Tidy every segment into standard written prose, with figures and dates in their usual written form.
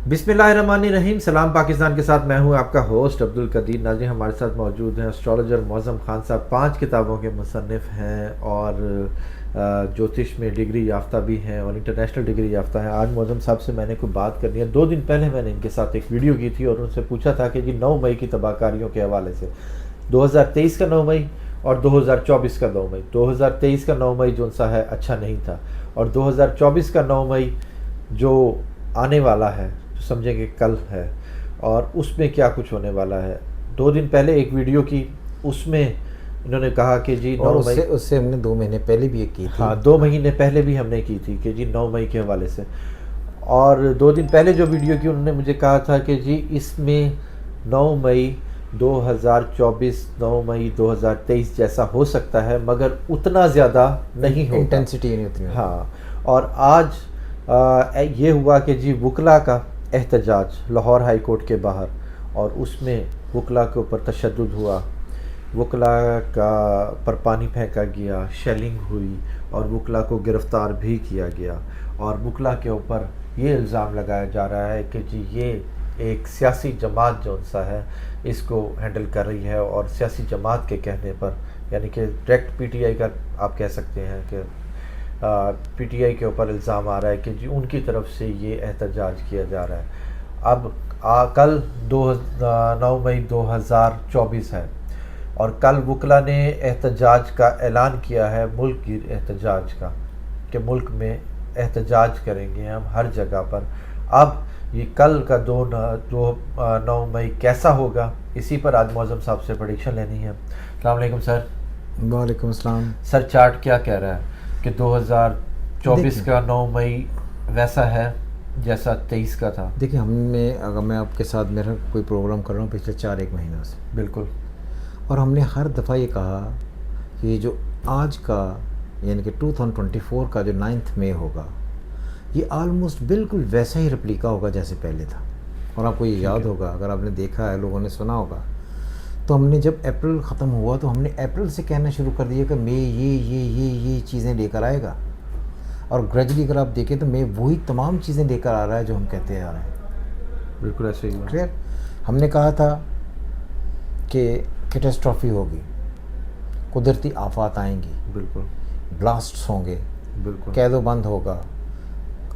بسم اللہ الرحمن الرحیم. سلام پاکستان کے ساتھ میں ہوں آپ کا ہوسٹ عبد القدیر. ناظرین ہمارے ساتھ موجود ہیں اسٹرالوجر معظم خان صاحب. 5 کتابوں کے مصنف ہیں اور جوتش میں ڈگری یافتہ بھی ہیں اور انٹرنیشنل ڈگری یافتہ ہیں. آج معظم صاحب سے میں نے کوئی بات کرنی ہے. 2 دن پہلے میں نے ان کے ساتھ ایک ویڈیو کی تھی اور ان سے پوچھا تھا کہ جی 9 مئی کی تباہ کاریوں کے حوالے سے 2023 کا 9 مئی اور 2024 کا 9 مئی. 2023 کا 9 مئی جو سا ہے اچھا نہیں تھا اور 2024 کا 9 مئی جو آنے والا ہے سمجھیں کہ کل ہے اور اس میں کیا کچھ ہونے والا ہے. 2 دن پہلے ایک ویڈیو کی, اس میں انہوں نے کہا کہ جی 9 مئی, اس سے ہم نے 2 مہینے پہلے بھی ایک کی تھی. ہاں 2 مہینے پہلے بھی ہم نے کی تھی کہ جی 9 مئی کے حوالے سے. اور 2 دن پہلے جو ویڈیو کی انہوں نے مجھے کہا تھا کہ جی اس میں 9 مئی 2024 9 مئی 2023 جیسا ہو سکتا ہے مگر اتنا زیادہ نہیں ہوگا, انٹینسٹی نہیں اتنی. ہاں. اور آج یہ ہوا کہ جی وکلاء کا احتجاج لاہور ہائی کورٹ کے باہر اور اس میں وکلاء کے اوپر تشدد ہوا, وکلاء کا پر پانی پھینکا گیا, شیلنگ ہوئی اور وکلاء کو گرفتار بھی کیا گیا. اور وکلاء کے اوپر یہ الزام لگایا جا رہا ہے کہ جی یہ ایک سیاسی جماعت جو سا ہے اس کو ہینڈل کر رہی ہے اور سیاسی جماعت کے کہنے پر, یعنی کہ ڈائریکٹ پی ٹی آئی کا آپ کہہ سکتے ہیں کہ پی ٹی آئی کے اوپر الزام آ رہا ہے کہ جی ان کی طرف سے یہ احتجاج کیا جا رہا ہے. اب کل 9 مئی 2024 ہے اور کل وکلاء نے احتجاج کا اعلان کیا ہے, ملک کی احتجاج کا, کہ ملک میں احتجاج کریں گے ہم ہر جگہ پر. اب یہ کل کا 9 مئی کیسا ہوگا اسی پر آج معظم صاحب سے پریڈکشن لینی ہے. السلام علیکم سر. وعلیکم السلام. سر چارٹ کیا کہہ رہا ہے کہ 2024 کا 9 مئی ویسا ہے جیسا 23 کا تھا؟ دیکھیں اگر میں آپ کے ساتھ میرا کوئی پروگرام کر رہا ہوں پچھلے 4-1 مہینوں سے, بالکل, اور ہم نے ہر دفعہ یہ کہا کہ یہ جو آج کا یعنی کہ 2024 کا جو 9 مئی ہوگا یہ آلموسٹ بالکل ویسا ہی ریپلیکا ہوگا جیسے پہلے تھا. اور آپ کو یہ یاد ہوگا, اگر آپ نے دیکھا ہے, لوگوں نے سنا ہوگا, تو ہم نے جب اپریل ختم ہوا تو ہم نے اپریل سے کہنا شروع کر دیا کہ مئی یہ چیزیں لے کر آئے گا, اور گریجولی اگر آپ دیکھیں تو مئی وہی تمام چیزیں لے کر آ رہا ہے جو ہم کہتے آ رہے ہیں. بالکل ایسے ہی. کلیئر. ہم نے کہا تھا کہ کیٹاسٹرافی ہوگی, قدرتی آفات آئیں گی, بالکل, بلاسٹس ہوں گے, بالکل, قید و بند ہوگا,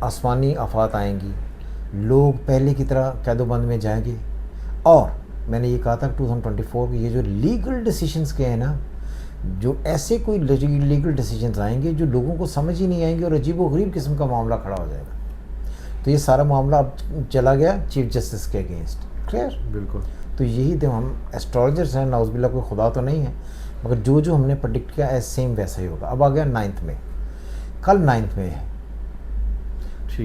آسمانی آفات آئیں گی, لوگ پہلے کی طرح قید و بند میں جائیں گے. اور میں نے یہ کہا تھا کہ 2024 کی یہ جو لیگل ڈیسیجنس کے ہیں نا, جو ایسے کوئی لیگل ڈیسیجنس آئیں گے جو لوگوں کو سمجھ ہی نہیں آئیں گے اور عجیب و غریب قسم کا معاملہ کھڑا ہو جائے گا. تو یہ سارا معاملہ اب چلا گیا چیف جسٹس کے اگینسٹ. کلیئر. بالکل. تو یہی تو ہم ایسٹرالوجرس ہیں, نعوذ باللہ کوئی خدا تو نہیں ہے, مگر جو ہم نے پریڈکٹ کیا ہے سیم ویسا ہی ہوگا. اب آ گیا 9 میں, کل 9 میں ہے.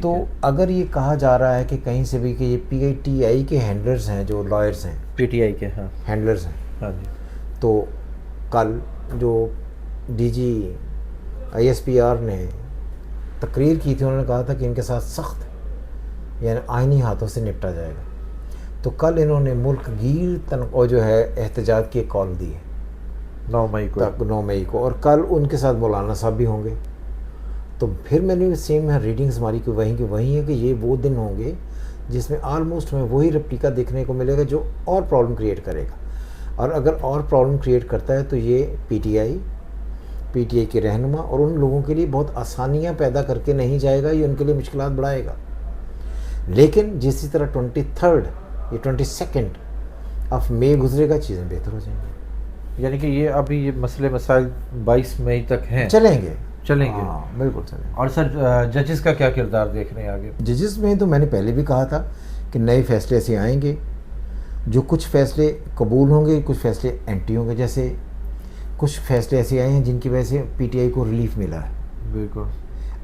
تو اگر یہ کہا جا رہا ہے کہ کہیں سے بھی کہ یہ پی آئی ٹی آئی کے ہینڈلرز ہیں, جو لائرز ہیں, پی ٹی آئی کے ہینڈلرز ہیں, ہاں جی, تو کل جو D G I S P R نے تقریر کی تھی, انہوں نے کہا تھا کہ ان کے ساتھ سخت یعنی آئینی ہاتھوں سے نپٹا جائے گا. تو کل انہوں نے ملک گیر اور جو ہے احتجاج کی کال دی ہے 9 مئی کو, 9 مئی کو, اور کل ان کے ساتھ مولانا صاحب بھی ہوں گے. تو پھر میں نے سیم ریڈنگز ہماری کہ وہیں ہے کہ یہ وہ دن ہوں گے جس میں آلموسٹ ہمیں وہی ریپلیکا دیکھنے کو ملے گا جو اور پرابلم کریٹ کرے گا. اور اگر اور پرابلم کریٹ کرتا ہے تو یہ پی ٹی آئی کے رہنما اور ان لوگوں کے لیے بہت آسانیاں پیدا کر کے نہیں جائے گا, یہ ان کے لیے مشکلات بڑھائے گا. لیکن جسی طرح 23 یا 22 آف مئی گزرے گا, چیزیں بہتر ہو جائیں گی. یعنی کہ یہ ابھی یہ مسئلے مسائل 22 مئی تک ہیں, چلیں گے. ہاں بالکل چلیں. اور سر ججز کا کیا کردار دیکھ رہے ہیں آگے؟ ججز میں تو میں نے پہلے بھی کہا تھا کہ نئے فیصلے ایسے آئیں گے جو کچھ فیصلے قبول ہوں گے, کچھ فیصلے اینٹی ہوں گے. جیسے کچھ فیصلے ایسے آئے ہیں جن کی وجہ سے پی ٹی آئی کو ریلیف ملا ہے. بالکل.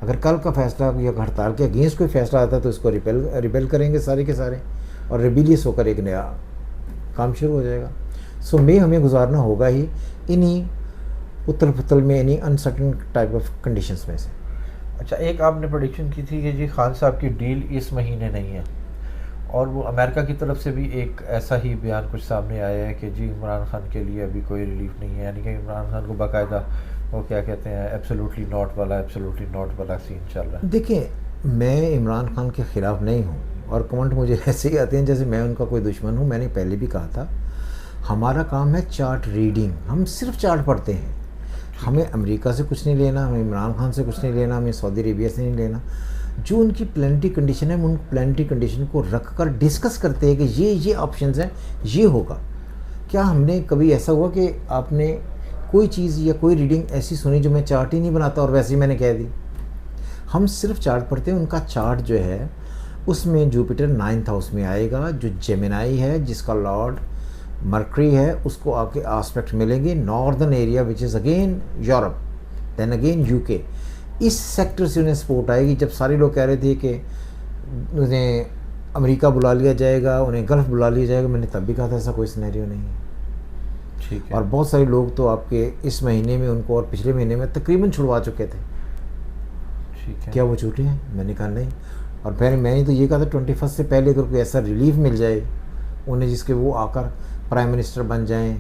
اگر کل کا فیصلہ یا ہڑتال کے اگینسٹ کوئی فیصلہ آتا ہے تو اس کو ریبیل کریں گے سارے کے سارے, اور ریبیلیس ہو کر ایک نیا کام شروع ہو جائے گا. سو میں ہمیں گزارنا ہوگا ہی انہی اتل پتل میں, انہی انسرٹن ٹائپ آف کنڈیشنز میں سے. اچھا, ایک آپ نے پریڈکشن کی تھی کہ جی خان صاحب کی ڈیل اس مہینے نہیں ہے, اور وہ امریکہ کی طرف سے بھی ایک ایسا ہی بیان کچھ سامنے آیا ہے کہ جی عمران خان کے لیے ابھی کوئی ریلیف نہیں ہے, یعنی کہ عمران خان کو باقاعدہ وہ کیا کہتے ہیں ایبسولوٹلی ناٹ والا سین چل رہا ہے. دیکھیں, میں عمران خان کے خلاف نہیں ہوں, اور کمنٹ مجھے ایسے ہی آتے ہیں جیسے میں ان کا کوئی دشمن ہوں. میں نے پہلے بھی کہا تھا ہمارا کام ہے چارٹ ریڈنگ, ہم صرف چارٹ پڑھتے ہیں. ہمیں امریکہ سے کچھ نہیں لینا, ہمیں عمران خان سے کچھ نہیں لینا, ہمیں سعودی عربیہ سے نہیں لینا. جو ان کی پلانٹری کنڈیشن ہے ہم ان پلانٹری کنڈیشن کو رکھ کر ڈسکس کرتے ہیں کہ یہ آپشنز ہیں, یہ ہوگا. کیا ہم نے کبھی ایسا ہوا کہ آپ نے کوئی چیز یا کوئی ریڈنگ ایسی سنی جو میں چارٹ ہی نہیں بناتا اور ویسے ہی میں نے کہہ دی؟ ہم صرف چارٹ پڑھتے ہیں. ان کا چارٹ جو ہے اس میں جوپیٹر 9th ہاؤس میں آئے گا, جو جیمنائی ہے جس کا لارڈ مرکری ہے, اس کو آ کے آسپیکٹ ملیں گے northern area which is again Europe, then again U K. اس سیکٹر سے انہیں سپورٹ آئے گی. جب سارے لوگ کہہ رہے تھے کہ انہیں امریکہ بلا لیا جائے گا, انہیں گلف بلا لیا جائے گا, میں نے تب بھی کہا تھا ایسا کوئی سینیریو نہیں ہے. ٹھیک ہے. اور بہت سارے لوگ تو آپ کے اس مہینے میں ان کو اور پچھلے مہینے میں تقریباً چھڑوا چکے تھے. ٹھیک ہے. کیا وہ جھوٹے ہیں؟ میں نے کہا نہیں. اور پھر میں نے تو یہ کہا تھا 21 سے پہلے اگر کوئی ایسا ریلیف مل جائے انہیں جس کے وہ آ کر پرائم منسٹر بن جائیں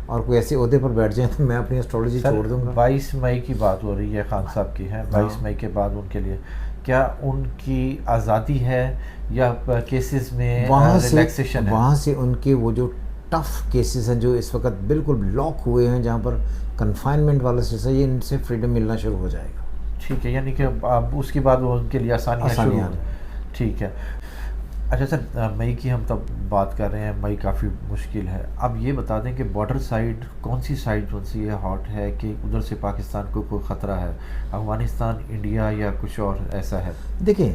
اور کوئی ایسے عہدے پر بیٹھ جائیں تو میں اپنی اسٹرالوجی چھوڑ دوں گا. 22 مئی کی بات ہو رہی ہے خان صاحب کی, ہے 22 مئی کے بعد ان کے لیے کیا ان کی آزادی ہے یا کیسز میں ریلیکسیشن ہے؟ وہاں سے ان کے وہ جو ٹف کیسز ہیں جو اس وقت بالکل لاک ہوئے ہیں, جہاں پر کنفائنمنٹ والا سلسلہ, یہ ان سے فریڈم ملنا شروع ہو جائے گا. ٹھیک ہے, یعنی کہ اب اس کے بعد وہ ان کے لیے آسانیاں شروع ہوں. ٹھیک ہے. اچھا سر, مئی کی ہم تب بات کر رہے ہیں, مئی کافی مشکل ہے. اب یہ بتا دیں کہ بارڈر سائڈ کون سی سائڈ جو سی ہے ہاٹ ہے, کہ ادھر سے پاکستان کو کوئی خطرہ ہے, افغانستان, انڈیا یا کچھ اور ایسا ہے؟ دیکھیں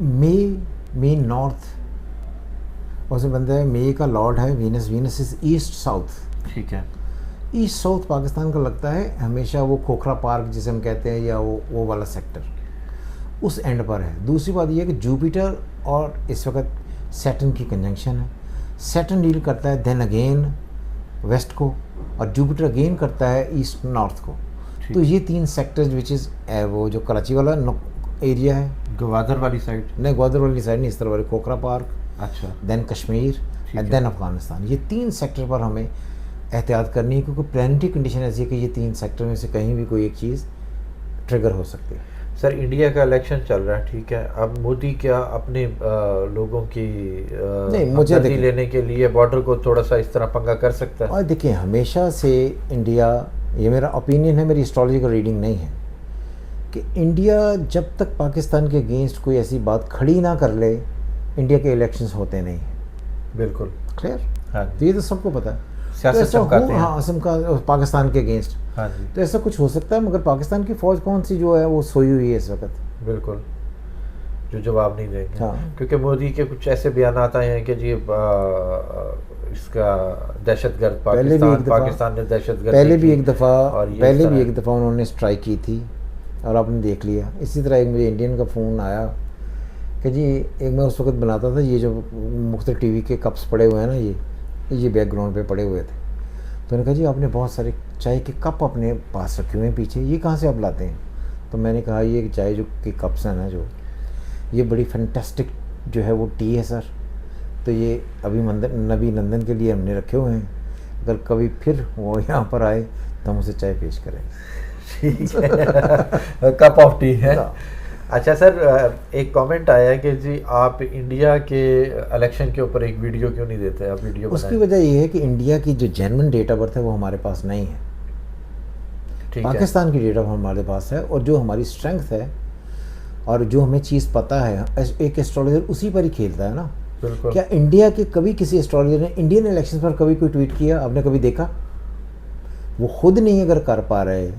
مئی نارتھ اور سے بندہ ہے, مئی کا لارڈ ہے وینس. وینس از ایسٹ ساؤتھ. ٹھیک ہے. ایسٹ ساؤتھ پاکستان کا لگتا ہے ہمیشہ وہ کھوکھرا پارک جسے ہم کہتے ہیں, یا وہ والا سیکٹر اس اینڈ پر ہے. دوسری بات یہ ہے کہ جوپیٹر اور اس وقت سیٹرن کی کنجنکشن ہے. سیٹرن ڈیل کرتا ہے دین اگین ویسٹ کو, اور جوپیٹر اگین کرتا ہے ایسٹ نارتھ کو. تو یہ 3 سیکٹرز وچ از وہ جو کراچی والا ایریا ہے, گوادر والی سائڈ نہیں, گوادر والی سائڈ نہیں, اس طرح والے کھوکھرا پارک, اچھا, دین کشمیر اینڈ دین افغانستان. یہ 3 سیکٹر پر ہمیں احتیاط کرنی ہے, کیونکہ پلانٹری کنڈیشن ایسی ہے کہ یہ 3 سیکٹر میں سے کہیں بھی کوئی ایک چیز ٹریگر ہو سکتی ہے. سر انڈیا کا الیکشن چل رہا ہے, ٹھیک ہے, اب مودی کیا اپنے لوگوں کی ہمدردی لینے کے لیے بارڈر کو تھوڑا سا اس طرح پنگا کر سکتا ہے؟ اور دیکھیں ہمیشہ سے انڈیا, یہ میرا اوپینین ہے, میری اسٹرالوجیکل ریڈنگ نہیں ہے, کہ انڈیا جب تک پاکستان کے اگینسٹ کوئی ایسی بات کھڑی نہ کر لے انڈیا کے الیکشنز ہوتے نہیں ہیں. بالکل کلیئر. ہاں, یہ تو سب کو پتہ ہے. سیاست چمکاتے ہیں. ہاں, اسم کا پاکستان کے اگینسٹ. ہاں جی. تو ایسا کچھ ہو سکتا ہے, مگر پاکستان کی فوج کون سی جو ہے وہ سوئی ہوئی ہے اس وقت. بالکل, جو جواب نہیں دیں گے. ہاں, کیونکہ مودی کے کچھ ایسے بیانات آئے ہیں کہ جی اس کا دہشت گرد پاکستان نے دہشت گرد پہلے بھی ایک دفعہ انہوں نے اسٹرائک کی تھی اور آپ نے دیکھ لیا. اسی طرح ایک مجھے انڈین کا فون آیا کہ جی ایک میں اس وقت بناتا تھا, یہ جو مختلف ٹی وی کے کپس پڑے ہوئے ہیں نا, یہ بیک گراؤنڈ پہ پڑے ہوئے تھے, تو انہوں نے کہا جی آپ نے بہت سارے چائے کے کپ اپنے پاس رکھے ہوئے ہیں پیچھے, یہ کہاں سے آپ لاتے ہیں؟ تو میں نے کہا یہ چائے جو کے کپس ہیں نا, جو یہ بڑی فینٹاسٹک جو ہے وہ ٹی ہے سر, تو یہ ابھی نبی لندن کے لیے ہم نے رکھے ہوئے ہیں, اگر کبھی پھر وہ یہاں پر آئے تو ہم اسے چائے پیش کریں. کپ آف ٹی ہے. اچھا سر, ایک کامنٹ آیا ہے کہ جی آپ انڈیا کے الیکشن کے اوپر ایک ویڈیو کیوں نہیں دیتے؟ آپ ویڈیو اس کی وجہ یہ ہے کہ انڈیا کی جو جینوئن ڈیٹ آف برتھ ہے وہ ہمارے پاس نہیں ہے. پاکستان کی ڈیٹ آف ہمارے پاس ہے, اور جو ہماری اسٹرینگتھ ہے اور جو ہمیں چیز پتہ ہے, ایک ایسٹرالوجر اسی پر ہی کھیلتا ہے نا. بالکل. کیا انڈیا کے کبھی کسی ایسٹرالوجر نے انڈین الیکشن پر کبھی کوئی ٹویٹ کیا؟ آپ نے کبھی دیکھا؟ وہ خود نہیں اگر کر پا رہے,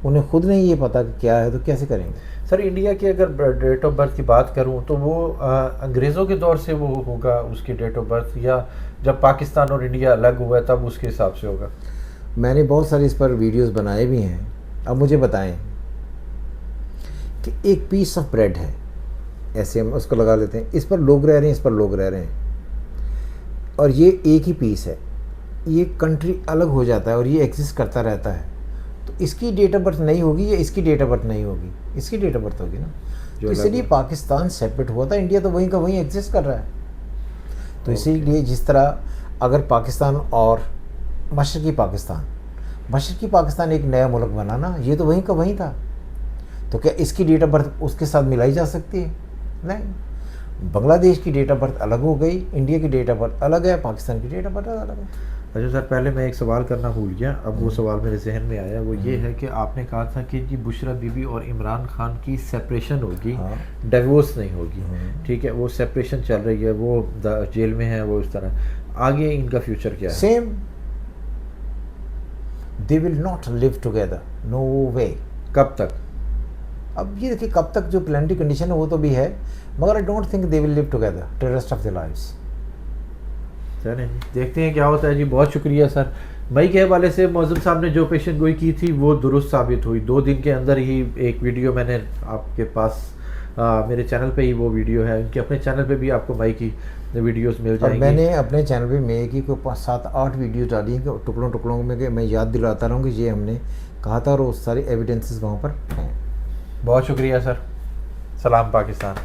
انہیں خود نہیں یہ پتا کہ کیا ہے, تو کیسے کریں گے؟ سر انڈیا کی اگر ڈیٹ آف برتھ کی بات کروں تو وہ انگریزوں کے دور سے وہ ہوگا اس کی ڈیٹ آف برتھ, یا جب پاکستان اور انڈیا الگ ہوا ہے تب اس کے حساب سے ہوگا؟ میں نے بہت سارے اس پر ویڈیوز بنائے بھی ہیں. اب مجھے بتائیں کہ ایک پیس آف بریڈ ہے, ایسے ہم اس کو لگا لیتے ہیں, اس پر لوگ رہ رہے ہیں, اس پر لوگ رہ رہے ہیں, اور یہ ایک ہی پیس ہے, یہ کنٹری الگ ہو جاتا ہے اور یہ ایگزسٹ کرتا رہتا ہے, تو اس کی ڈیٹ آف برتھ نہیں ہوگی یا اس کی ڈیٹ آف برتھ نہیں ہوگی؟ اس کی ڈیٹ آف برتھ ہوگی نا. تو اسی لیے پاکستان سیپریٹ ہوا تھا, انڈیا تو وہیں کا وہیں ایگزسٹ کر رہا ہے. تو اسی لیے جس طرح اگر پاکستان اور مشرقی پاکستان ایک نیا ملک بنا نا, یہ تو وہیں کا وہیں تھا, تو کیا اس کی ڈیٹ آف برتھ اس کے ساتھ ملائی جا سکتی ہے؟ نہیں. بنگلہ دیش کی ڈیٹ آف برتھ الگ ہو گئی, انڈیا کی ڈیٹ آف برتھ الگ ہے, پاکستان کی ڈیٹ آف برتھ الگ ہے. اچھا سر, پہلے میں ایک سوال کرنا بھول گیا, اب وہ سوال میرے ذہن میں آیا, وہ یہ ہے کہ آپ نے کہا تھا کہ جی بشرا بی بی اور عمران خان کی سیپریشن ہوگی, ڈیورس نہیں ہوگی, ٹھیک ہے, وہ سیپریشن چل رہی ہے, وہ جیل میں ہے, وہ اس طرح, آگے ان کا فیوچر کیا ہے؟ Sam, they will not live together, no way. کب تک؟ اب یہ دیکھیے کب تک, جو پلانٹی کنڈیشن ہے وہ تو بھی ہے, مگر I don't think they will live together till rest of the lifes. چلیں جی دیکھتے ہیں کیا ہوتا ہے جی. بہت شکریہ سر. مئی کے حوالے سے معظم صاحب نے جو پیشن گوئی کی تھی وہ درست ثابت ہوئی. 2 دن کے اندر ہی ایک ویڈیو میں نے آپ کے پاس, میرے چینل پہ ہی وہ ویڈیو ہے, ان کے اپنے چینل پہ بھی آپ کو مئی کی ویڈیوز مل جائیں گی. میں نے اپنے چینل پہ مئی کی کوئی 7-8 ویڈیو ڈالی ہیں کہ ٹکڑوں ٹکڑوں میں, کہ میں یاد دلاتا رہوں کہ یہ ہم نے کہا تھا, اور وہ سارے ایویڈنسز وہاں پر ہیں. بہت شکریہ سر. سلام پاکستان.